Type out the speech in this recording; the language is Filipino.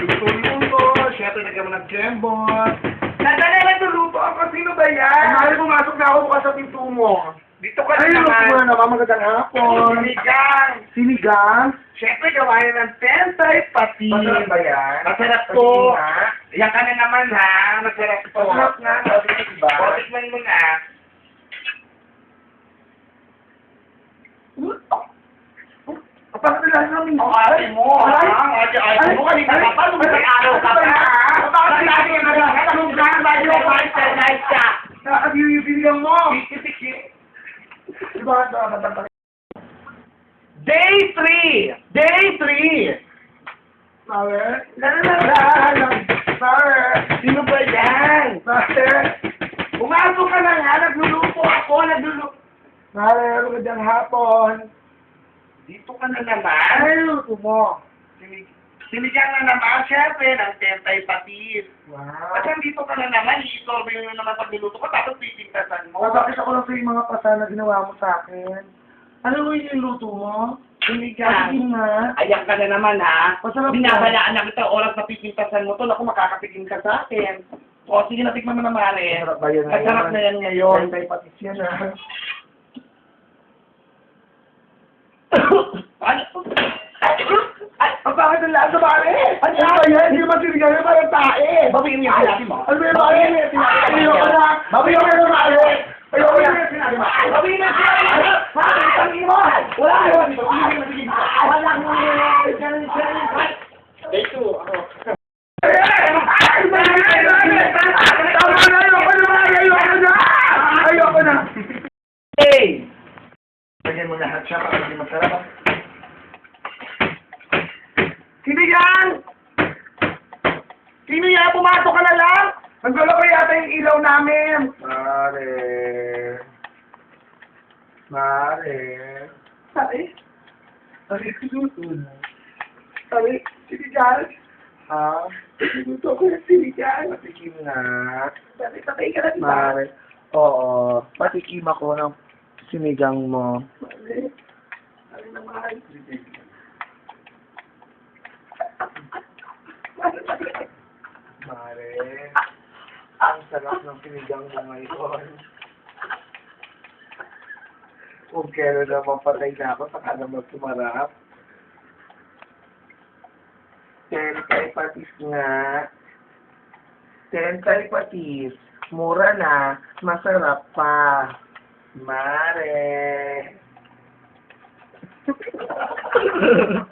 Luto-luto. Siyempre, nagkaman ng jembot. Nadala na luto ako. Sino ba yan? Ay, pumasok na ako bukas sa pinto mo. Dito ka na naman. Ay, luto na naman. Magandang hapon. Sinigang. Sinigang? Siyempre, gawain ng tentay pati. Masarap ba yan? Masarap to. Yan ka na naman, ha? Masarap to. Masarap nga. Diba? Tikman mo na. Kapag nila namin. Ang ate mo. Ang ate mo. Kanina ka pa. Lumag-araw ka pa. Kapag nila namin. Kalunggan. Bayo. Nice ka. Nakakabiyubilang mo. Diba? Day 3. Day 3. Mother? Mother? Sino ba yan? Mother? Umasok ka na nga. Nagluluto ako. Mother, magandang hapon. Dito ka na naman. Ay, luto mo. Sinigang na naman, syempre, ng tentay patis. Wow. At dito ka na naman, i-sorbe mo naman pag niluto ko, tapos pipintasan mo. Bakit ako lang sa yung mga pasa na ginawa mo sa akin? Ano mo yung luto mo? Sinigang. Ayan ka na naman, ha? Binabalaan na kita oras na pipintasan mo to, naku, makakapigin ka sa akin. O, sige, natikman mo na, Mare. Masarap ba yan ngayon? Masarap na yan ngayon. Tentay patis yan, ha? Ang bakit ang lahat na Mare? Ano ba yan? Hindi naman sinigang yung parang tae. Babayin mo yung sinabi mo. Ano ba yung Mare? Ayoko na. Babayin mo yung Mare. Ayoko na yung sinabi mo. Babayin mo yung sinabi mo. Sabi mo. Wala yun. Babayin mo yung sinabi mo. Wala mo yung Day 2. Ako. Ayoko na. Hey! Lagyan mo lahat siya para hindi masarap. Sino yan? Sino yan? Pumasok ka na lang? Nagdala ko yata yung ilaw namin. Mare. Mare. Sabi? Sabi, sinusun. Sabi, sinigang. Ha? Sinuto ko yung sinigang. Patikim na. Sabi, patay ka na, diba? Mare. Oo. Patikim ako ng sinigang mo. Mare. Mare naman. Mare, ang sarap ng sinigang mo ngayon. Kung kailan naman patay na ako, saka naman sumarap. Tentay patis nga. Tentay patis. Mura na, masarap pa. Mare.